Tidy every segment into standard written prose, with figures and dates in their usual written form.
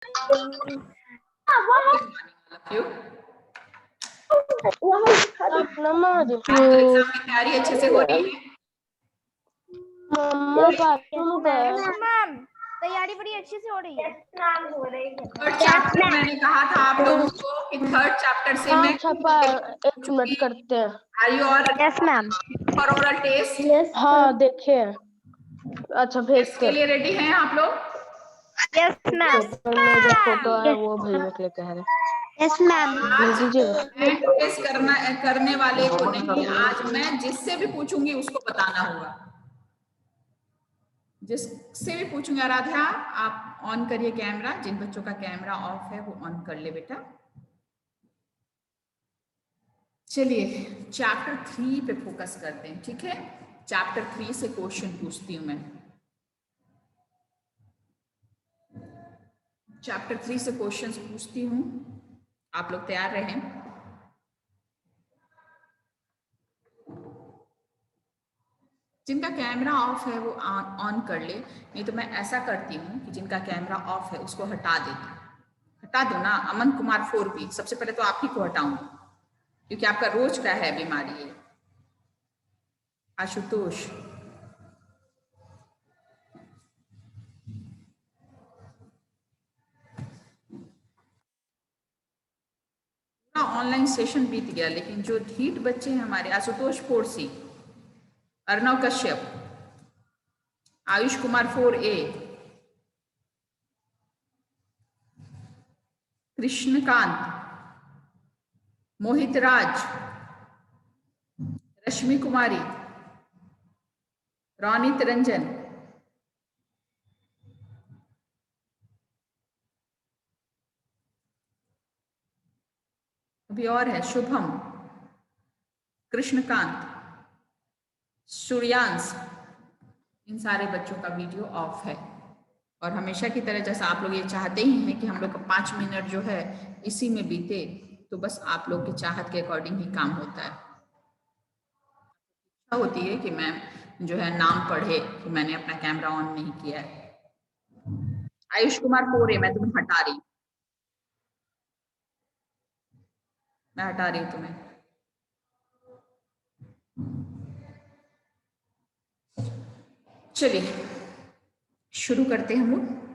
आपकी एग्जाम की तैयारी अच्छे से हो रही है? मैम तैयारी बड़ी अच्छे से हो रही है। थर्ड चैप्टर मैंने कहा था आप लोगों को कि थर्ड चैप्टर से मैं एक मिनट करते हैं। आर यू और yes ma'am. For oral test? हाँ देखिए, अच्छा टेस्ट भेजते के लिए रेडी हैं आप लोग? Yes ma'am. में जो फोटो है वो भेजने के लिए कह रहे हैं। Yes ma'am. भेज दीजिएगा। मैं टेस्ट करने वाले को नहीं, आज मैं जिससे भी पूछूंगी उसको बताना होगा। जिससे भी पूछूंगी। आराध्या आप ऑन करिए कैमरा, जिन बच्चों का कैमरा ऑफ है वो ऑन कर ले बेटा। चलिए चैप्टर 3 पे फोकस करते हैं, ठीक है? चैप्टर 3 से क्वेश्चन पूछती हूँ मैं। चैप्टर 3 से क्वेश्चंस पूछती हूँ, आप लोग तैयार रहें। जिनका कैमरा ऑफ है वो ऑन कर ले, नहीं तो मैं ऐसा करती हूँ कि जिनका कैमरा ऑफ है उसको हटा देती हूँ। हटा दो ना अमन कुमार 4B, सबसे पहले तो आप ही को हटाऊंगी क्योंकि आपका रोज का है बीमारी है। आशुतोष, ऑनलाइन सेशन बीत गया, लेकिन जो ढीठ बच्चे हैं हमारे, आशुतोष 4C, अर्णव कश्यप, आयुष कुमार 4A, कृष्णकांत, मोहित राज, रश्मि कुमारी, रौनित रंजन, अभी और है शुभम, कृष्णकांत, सूर्यांश। इन सारे बच्चों का वीडियो ऑफ है और हमेशा की तरह जैसा आप लोग ये चाहते ही हैं कि हम लोग का 5 मिनट जो है इसी में बीते, तो बस आप लोग के चाहत के अकॉर्डिंग ही काम होता है। इच्छा होती है कि मैं जो है नाम पढ़े कि मैंने अपना कैमरा ऑन नहीं किया है। आयुष कुमार 4A, मैं तुम्हें हटा रही हूँ, मैं हटा रही हूँ तुम्हें। चलिए शुरू करते हैं हम लोग।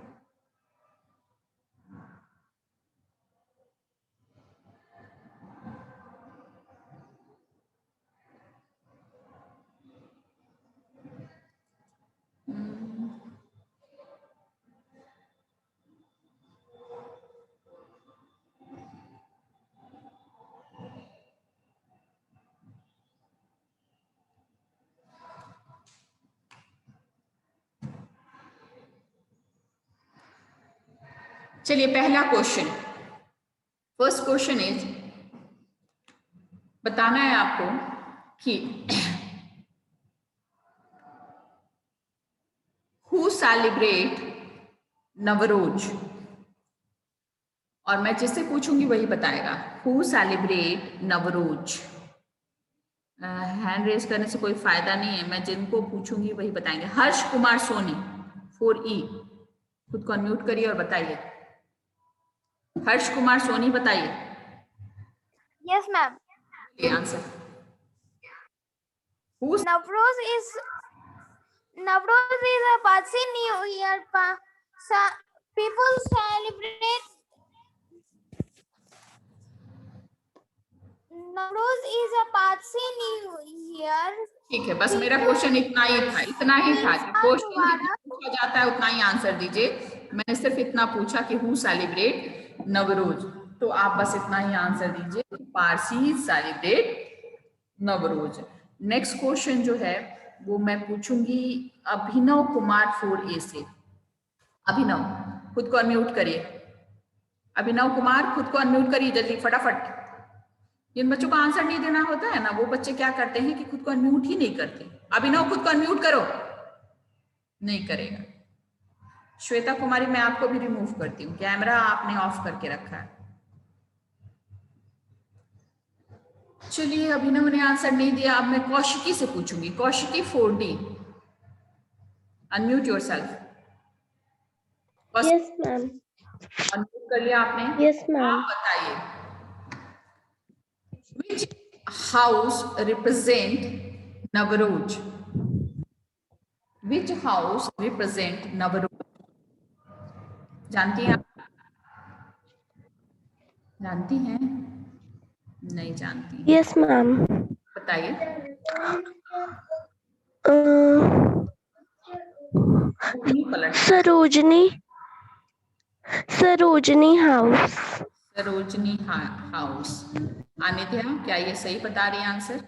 चलिए पहला क्वेश्चन, फर्स्ट क्वेश्चन इज, बताना है आपको कि हु सेलिब्रेट नवरोज, और मैं जिससे पूछूंगी वही बताएगा। Who celebrate Navroz. Hand raise करने से कोई फायदा नहीं है, मैं जिनको पूछूंगी वही बताएंगे। हर्ष कुमार सोनी 4E, खुद को अनम्यूट करिए और बताइए। हर्ष कुमार सोनी बताइए। Yes ma'am. Answer. Navroz is a Parsi New Year. People celebrate. Navroz is a Parsi New Year. ठीक है, बस मेरा क्वेश्चन इतना ही था, इतना ही था कि क्वेश्चन जितना पूछा जाता है उतना ही आंसर दीजिए। मैंने सिर्फ इतना पूछा कि हु सेलिब्रेट नवरोज, तो आप बस इतना ही आंसर दीजिए, Parsi celebrate Navroz. Next question जो है वो मैं पूछूंगी अभिनव कुमार 4A से। अभिनव खुद को अनम्यूट करिए। अभिनव कुमार खुद को अनम्यूट करिए जल्दी फटाफट। जिन बच्चों को आंसर नहीं देना होता है ना, वो बच्चे क्या करते हैं कि खुद को अनम्यूट ही नहीं करते। अभिनव खुद को अनम्यूट करो, नहीं करेगा। श्वेता कुमारी मैं आपको भी रिमूव करती हूँ, कैमरा आपने ऑफ करके रखा है। चलिए अभिनव ने आंसर नहीं दिया, अब मैं कौशिकी से पूछूंगी। Kaushiki 4D, unmute yourself. Yes ma'am. Unmute कर लिया आपने? Yes ma'am. आप बताइए, which house represent Navroj? Which house represent Navroj? जानती हैं आप? जानती हैं? नहीं जानती। Yes ma'am. बताइए। सरोजनी हाउस। सरोजनी हाउस। अनित्या, क्या ये सही बता रही है answer?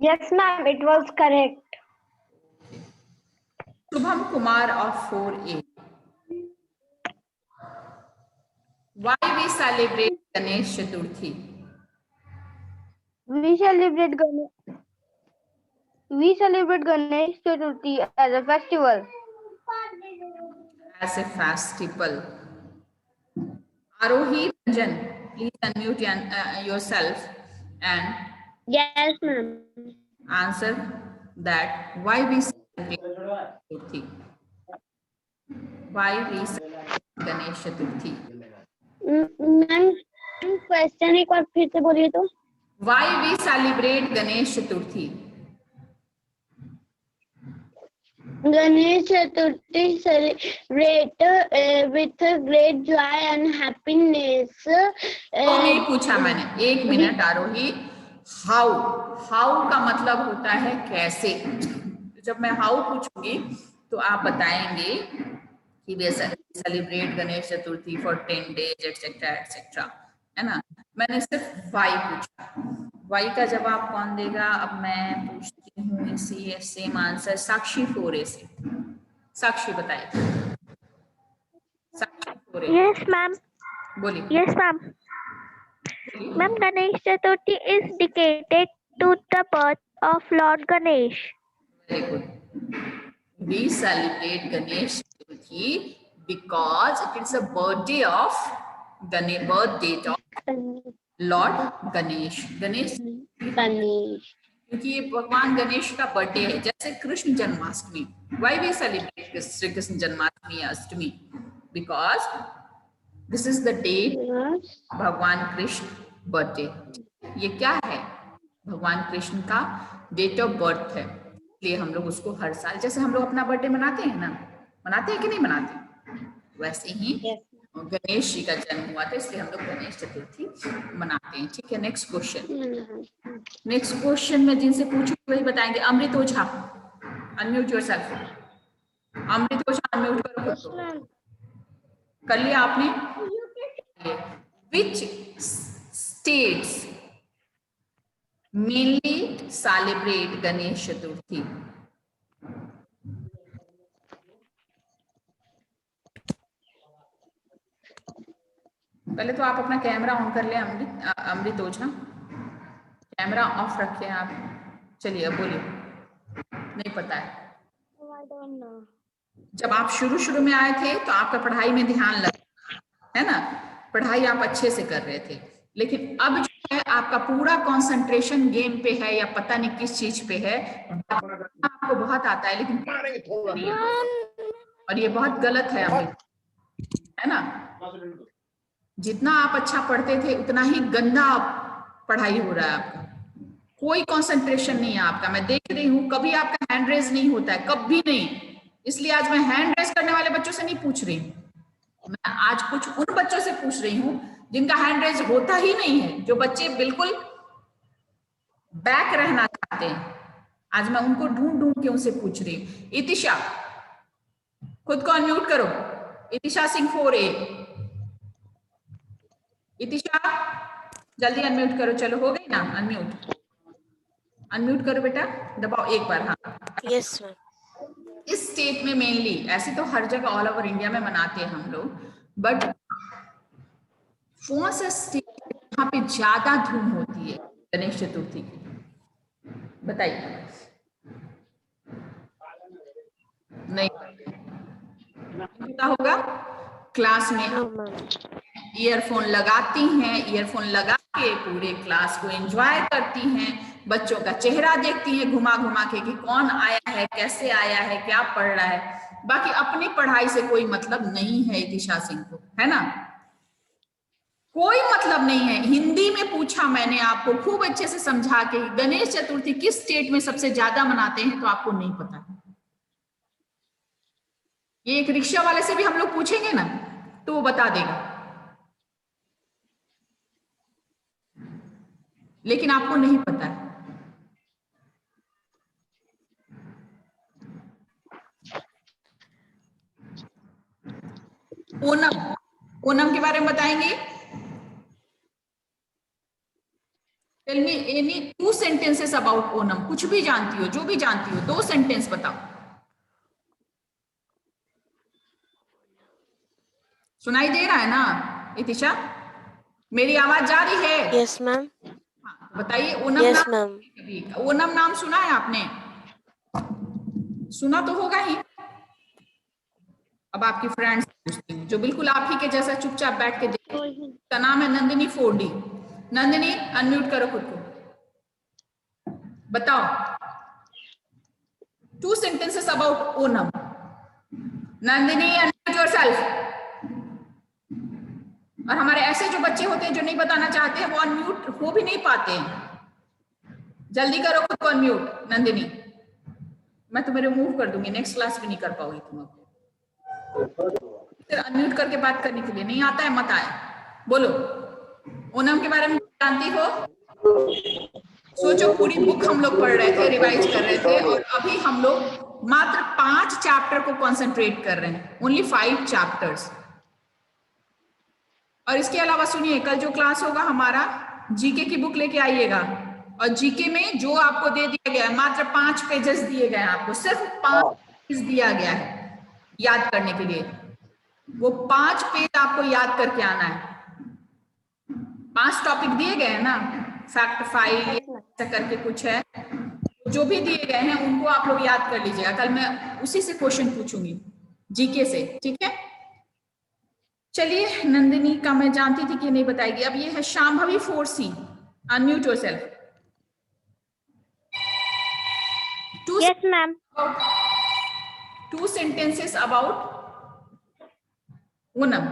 Yes ma'am, it was correct. Shubham Kumar of 4A. Why we celebrate Ganesh Chaturthi? We celebrate Ganesh Chaturthi as a festival. As a festival. Arohi Ranjan, please unmute yourself and Yes ma'am. answer that why we celebrate Ganesh Chaturthi. Why we celebrate Ganesh Chaturthi? Ma'am question एक बार फिर से बोलिए तो। Why we celebrate Ganesh Chaturthi? Ganesh Chaturthi celebrate with great joy and happiness. तो नहीं पूछा मैंने, एक मिनट आरोही। हाउ का मतलब होता है कैसे। जब मैं हाउ पूछूंगी तो आप बताएंगे कि वे celebrate Ganesh Chaturthi for 10 days etcetera etcetera, है ना। मैंने सिर्फ वाई पूछा। वाई का जवाब कौन देगा? अब मैं पूछती हूँ इसी सेम आंसर साक्षी 4A से। साक्षी बताइए। साक्षी 4A। Yes ma'am. बोलिए। Yes ma'am. Ma'am Ganesh Chaturthi is dedicated to the birth of Lord Ganesh. Very good. We celebrate Ganesh Chaturthi because it is a birthday of birth date of Lord Ganesh. Ganesh क्योंकि ये भगवान गणेश का birthday है, जैसे Krishna Janmashtami. Why we celebrate Shri Krishna Janmashtami Ashtami? Because this is the date भगवान Krishna birthday. ये क्या है? भगवान कृष्ण का डेट ऑफ बर्थ है, इसलिए हम लोग उसको हर साल, जैसे हम लोग अपना बर्थडे मनाते हैं ना, मनाते हैं कि नहीं मनाते, वैसे ही गणेश जी का जन्म हुआ था, इसलिए हम लोग गणेश चतुर्थी मनाते हैं। ठीक है, नेक्स्ट क्वेश्चन। नेक्स्ट क्वेश्चन में जिनसे पूछूंगी वही बताएंगे। Amrit Ojha, unmute yourself. Amrit Ojha unmute करो खुद को। कर लिया आपने? Which states mainly celebrate Ganesh Chaturthi? पहले तो आप अपना कैमरा ऑन कर ले अमृत ओझा, कैमरा ऑफ रखे आप। चलिए अब बोलिए। नहीं पता है? जब आप शुरू में आए थे तो आपका पढ़ाई में ध्यान लगा, है ना, पढ़ाई आप अच्छे से कर रहे थे, लेकिन अब जो है आपका पूरा कंसंट्रेशन गेम पे है या पता नहीं किस चीज पे है। आपको बहुत आता है लेकिन नहीं आता, और ये बहुत गलत है अमृत, है ना। जितना आप अच्छा पढ़ते थे उतना ही गंदा पढ़ाई हो रहा है आपका, कोई कंसंट्रेशन नहीं है आपका। मैं देख रही हूँ कभी आपका हैंड रेज नहीं होता है, कभी नहीं। इसलिए आज मैं हैंड रेज करने वाले बच्चों से नहीं पूछ रही हूँ, मैं आज कुछ उन बच्चों से पूछ रही हूँ जिनका हैंड रेज होता ही नहीं है, जो बच्चे बिल्कुल बैक रहना चाहते हैं। आज मैं उनको ढूंढ के उनसे पूछ रही हूँ। इतिशा, खुद को अनम्यूट करो। इतिशा सिंह 4A। इतिशा जल्दी अनम्यूट करो। चलो हो गई ना अनम्यूट? अनम्यूट करो बेटा, दबाओ एक बार। हाँ यस सर। इस स्टेट में मेनली, ऐसे तो हर जगह ऑल ओवर इंडिया में मनाते हैं हम लोग, बट कौन सा स्टेट यहाँ पे ज्यादा धूम होती है गणेश चतुर्थी की? बताइए। नहीं पता होगा? क्लास में ईयरफोन लगाती हैं, ईयरफोन लगा के पूरे क्लास को एंजॉय करती हैं, बच्चों का चेहरा देखती हैं घुमा घुमा के कि कौन आया है, कैसे आया है, क्या पढ़ रहा है। बाकी अपनी पढ़ाई से कोई मतलब नहीं है इतिशा सिंह को, है ना, कोई मतलब नहीं है। हिंदी में पूछा मैंने आपको खूब अच्छे से समझा के, गणेश चतुर्थी किस स्टेट में सबसे ज्यादा मनाते हैं, तो आपको नहीं पता है। ये एक रिक्शा वाले से भी हम लोग पूछेंगे ना तो वो बता देगा, लेकिन आपको नहीं पता है। ओणम, ओणम के बारे में बताएंगे। Tell me any 2 sentences about Onam, कुछ भी जानती हो, जो भी जानती हो, 2 सेंटेंस बताओ। सुनाई दे रहा है ना इतिशा, मेरी आवाज जा रही है? Yes ma'am. हाँ, बताइए ओणम यस नाम मैम। कभी ओणम नाम सुना है आपने? सुना तो होगा ही। अब आपकी फ्रेंड्स पूछती हूँ जो बिल्कुल आप ही के जैसा चुपचाप बैठ के देखते हैं। उसका नाम है नंदिनी 4D। नंदिनी अनम्यूट करो खुद को, बताओ 2 sentences about Onam. Nandini unmute yourself. और हमारे ऐसे जो बच्चे होते हैं जो नहीं बताना चाहते हैं वो अनम्यूट हो भी नहीं पाते हैं। जल्दी करो खुद को अनम्यूट नंदिनी, मैं तुम्हें रिमूव कर दूंगी, नेक्स्ट क्लास भी नहीं कर पाओगी तुम। फिर अनम्यूट करके बात करने के लिए नहीं आता है, मत आए। बोलो ओणम के बारे में जानती हो? सोचो पूरी बुक हम लोग पढ़ रहे थे, रिवाइज कर रहे थे, और अभी हम लोग मात्र 5 चैप्टर को कंसंट्रेट कर रहे हैं, ओनली 5 चैप्टर्स। और इसके अलावा सुनिए, कल जो क्लास होगा हमारा, जीके की बुक लेके आइएगा, और जीके में जो आपको दे दिया गया है, मात्र 5 पेजेस दिए गए हैं आपको, सिर्फ 5 पेज दिया गया है याद करने के लिए। वो 5 पेज आपको याद करके आना है। 5 टॉपिक दिए गए हैं ना, फैक्ट फाइल ऐसा करके कुछ है, जो भी दिए गए हैं उनको आप लोग याद कर लीजिएगा। कल मैं उसी से क्वेश्चन पूछूंगी जीके से, ठीक है? चलिए, नंदिनी का मैं जानती थी कि नहीं बताएगी। अब ये है Shambhavi 4C। Unmute yourself. Yes, ma'am. 2 sentences about Onam.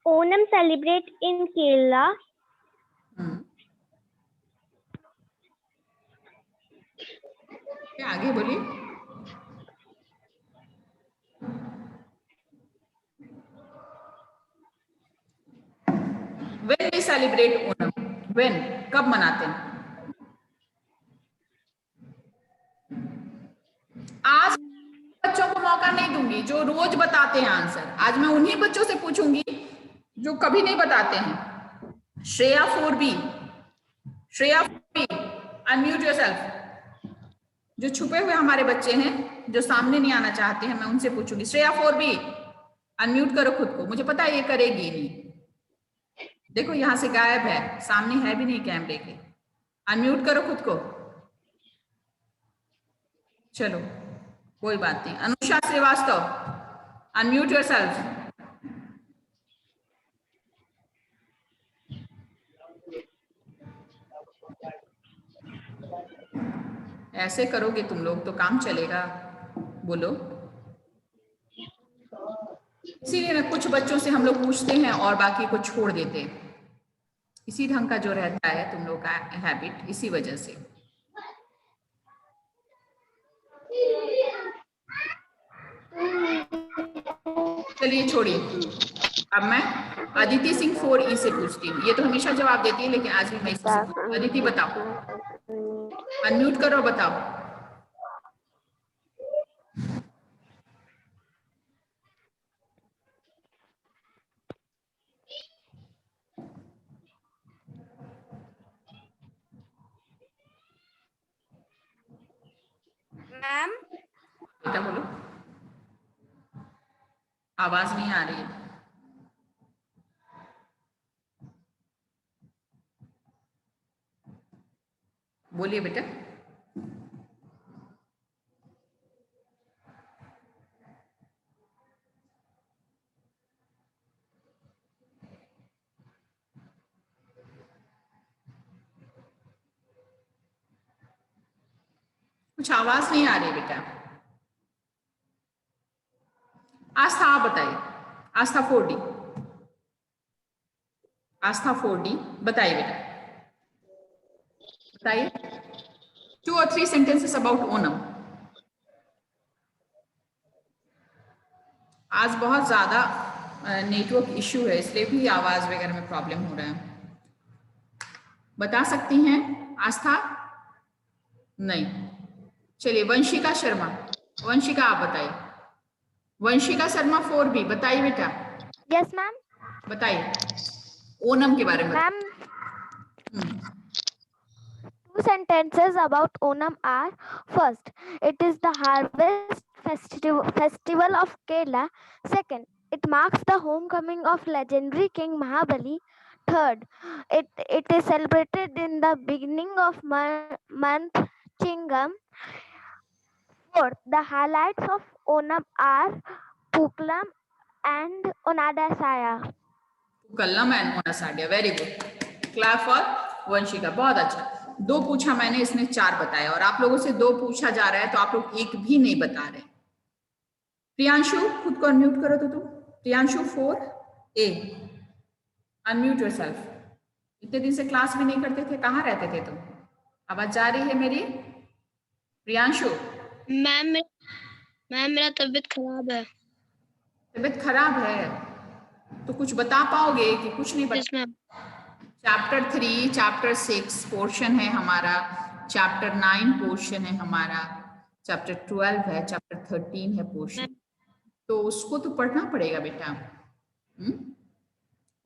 Onam celebrate in Kerala. क्या आगे बोलिए। When we celebrate Onam, when, कब मनाते हैं? आज बच्चों को मौका नहीं दूंगी जो रोज बताते हैं आंसर, आज मैं उन्हीं बच्चों से पूछूंगी जो कभी नहीं बताते हैं। Shreya 4B, Shreya 4B, unmute yourself. जो छुपे हुए हमारे बच्चे हैं जो सामने नहीं आना चाहते हैं, मैं उनसे पूछूंगी। श्रेया 4B, अनम्यूट करो खुद को, मुझे पता है ये करेगी नहीं। देखो यहां से गायब है, सामने है भी नहीं कैमरे के। अनम्यूट करो खुद को। चलो कोई बात नहीं। Anusha Srivastava, unmute yourself. ऐसे करोगे तुम लोग तो काम चलेगा? बोलो। इसीलिए ना कुछ बच्चों से हम लोग पूछते हैं और बाकी को छोड़ देते हैं। इसी ढंग का जो रहता है तुम लोग का हैबिट, इसी वजह से। चलिए छोड़िए, अब मैं अदिति सिंह 4E से पूछती हूँ। ये तो हमेशा जवाब देती है, लेकिन आज भी मैं इसी से पूछती हूँ। अदिति बताओ, अनम्यूट करो, बताओ। मैम बेटा बोलो, आवाज नहीं आ रही है। बोलिए बेटा। कुछ आवाज नहीं आ रही बेटा। आस्था आप बताइए, आस्था 4D, आस्था 4D बताइए बेटा, बताइए 2 or 3 sentences about ओणम। आज बहुत ज्यादा नेटवर्क इश्यू है, इसलिए भी आवाज वगैरह में प्रॉब्लम हो रहा है। बता सकती हैं आस्था? नहीं। चलिए वंशिका शर्मा, वंशिका आप बताइए। वंशिका शर्मा 4B बताइए बेटा। Yes ma'am. बताइए ओणम के बारे में। Ma'am, 2 sentences about Onam are: first, it is the harvest festival of Kerala. Second, it marks the homecoming of legendary King Mahabali. Third, it is celebrated in the beginning of month Chingam. Fourth, the highlights of Onam are Puklam and Onadasaya. कल्लम and ओनासाडिया, very good, clap for Vanshika, बहुत अच्छा। 2 पूछा मैंने, इसने 4 बताया, और आप लोगों से 2 पूछा जा रहा है तो आप लोग एक भी नहीं बता रहे। प्रियांशु खुद को अनम्यूट करो तो तुम, प्रियांशु 4A, अनम्यूट योरसेल्फ। इतने दिन से क्लास भी नहीं करते थे, कहाँ रहते थे तुम? आवाज जा रही है मेरी? प्रियांशु। मैम मेरा तबीयत खराब है। तबीयत खराब है तो कुछ बता पाओगे कि कुछ नहीं बता? चैप्टर 3, चैप्टर 6 पोर्शन है हमारा, चैप्टर 9 पोर्शन है हमारा, चैप्टर 12 है, चैप्टर 13 है पोर्शन, तो उसको तो पढ़ना पड़ेगा बेटा।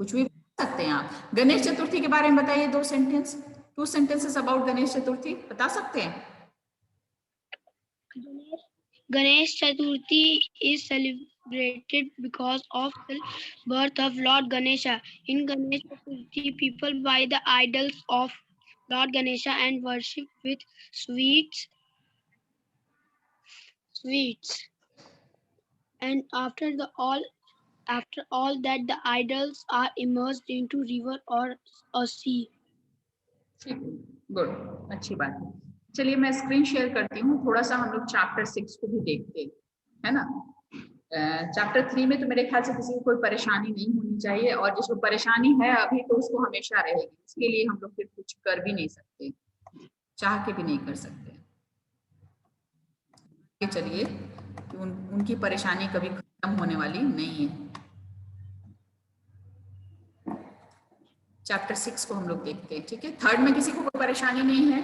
कुछ भी बता सकते हैं आप। गणेश चतुर्थी के बारे में बताइए 2 sentence, 2 sentences about Ganesh Chaturthi बता सकते हैं? Ganesh Chaturthi is celebrated because of the birth of Lord Ganesha. In Ganesh Chaturthi, people buy the idols of Lord Ganesha and worship with sweets. And after all that, the idols are immersed into river or a sea. Good, अच्छी बात है। चलिए मैं screen share करती हूँ, थोड़ा सा हम लोग चैप्टर 6 को भी देखते हैं, है ना। चैप्टर 3 में तो मेरे ख्याल से किसी को कोई परेशानी नहीं होनी चाहिए, और जिसको परेशानी है अभी तो उसको हमेशा रहेगी, इसके लिए हम लोग फिर कुछ कर भी नहीं सकते, चाह के भी नहीं कर सकते। चलिए कि उनकी परेशानी कभी खत्म होने वाली नहीं है। चैप्टर 6 को हम लोग देखते हैं, ठीक है। 3rd में किसी को कोई परेशानी नहीं है?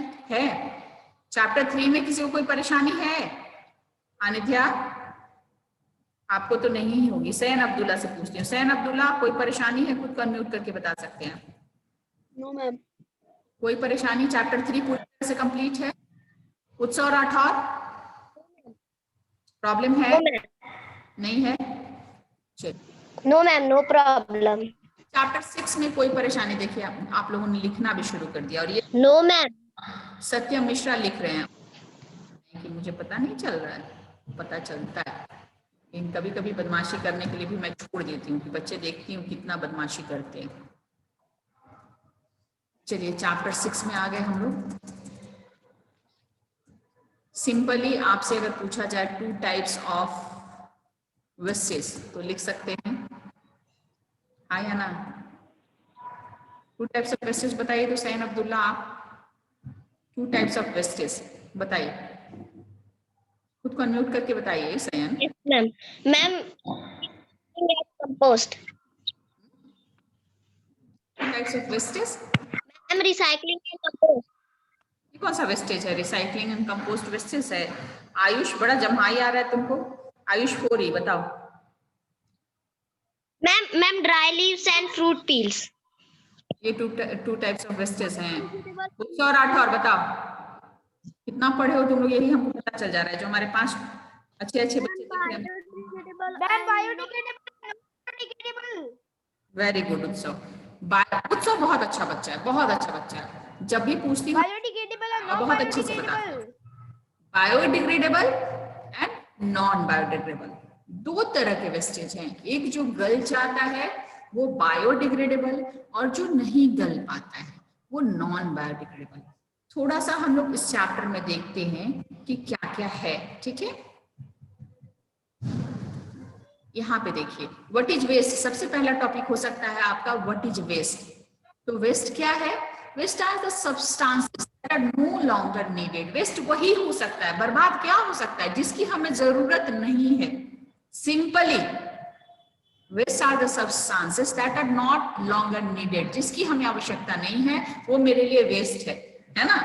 चैप्टर 3 में किसी को कोई परेशानी है? अनिध्या आपको तो नहीं होगी। सैन अब्दुल्ला से पूछती हूँ, सैन अब्दुल्ला कोई परेशानी है? खुद को अनम्यूट करके बता सकते हैं। No ma'am. कोई परेशानी? चैप्टर 3 पूरी तरह से कंप्लीट है। उत्सव राठौर प्रॉब्लम है? नहीं है? No ma'am, no problem. Chapter 6 में कोई परेशानी? देखिए आप लोगों ने लिखना भी शुरू कर दिया, और ये नो मैम। सत्यम मिश्रा लिख रहे हैं कि मुझे पता नहीं चल रहा है, पता चलता है, लेकिन कभी कभी बदमाशी करने के लिए भी मैं छोड़ देती हूँ कि बच्चे देखती हूँ कितना बदमाशी करते हैं। चलिए चैप्टर 6 में आ गए हम लोग। सिंपली आपसे अगर पूछा जाए 2 टाइप्स ऑफ विशेस तो लिख सकते हैं, हाँ या ना? 2 टाइप्स ऑफ विशेस बताइए तो सैन अब्दुल्ला आप 2 टाइप्स ऑफ विशेस बताइए, खुद को अनम्यूट करके बताइए Sain. Ma'am compost. 2 types of wastage? Ma'am recycling and compost. ये कौन सा वेस्टेज है? रिसाइकलिंग एंड कंपोस्ट वेस्टेज है। आयुष बड़ा जम्हाई आ रहा है तुमको। आयुष 4E बताओ। Ma'am dry leaves and fruit peels. ये 2 टाइप्स ऑफ वेस्टेज हैं। उत्सव राठौर बताओ, कितना पढ़े हो तुम लोग? यही हमको पता चल जा रहा है, जो हमारे 5 अच्छे बच्चे दिख रहे हैं। वेरी गुड उत्सव। उत्सव बहुत अच्छा बच्चा है, बहुत अच्छा बच्चा है। जब भी पूछती हूँ बहुत अच्छे से बता। बायोडिग्रेडेबल एंड नॉन बायोडिग्रेडेबल 2 तरह के वेस्टेज हैं। एक जो गल जाता है वो बायोडिग्रेडेबल, और जो नहीं गल पाता है वो नॉन बायोडिग्रेडेबल। थोड़ा सा हम लोग इस चैप्टर में देखते हैं कि क्या क्या है, ठीक है। यहाँ पे देखिए व्हाट इज वेस्ट, सबसे पहला टॉपिक हो सकता है आपका व्हाट इज वेस्ट। तो वेस्ट क्या है? Waste are the substances that are no longer needed. Waste वही हो सकता है, बर्बाद क्या हो सकता है? जिसकी हमें जरूरत नहीं है। Simply waste are the substances that are not longer needed, जिसकी हमें आवश्यकता नहीं है, वो मेरे लिए वेस्ट है ना,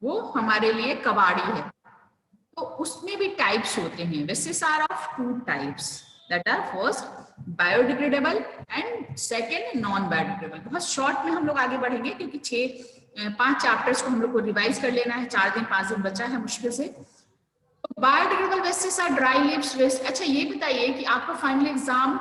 वो हमारे लिए कबाड़ी है। तो उसमें भी टाइप्स होते हैं। Wastage are of two types, that are first biodegradable and second non biodegradable. बहुत शॉर्ट में हम लोग आगे बढ़ेंगे क्योंकि 5 चैप्टर्स को हम लोग को रिवाइज कर लेना है। 4 दिन 5 दिन बचा है मुश्किल से। Biodegradable wastage are dry leaves waste. अच्छा ये बताइए कि आपका फाइनल एग्जाम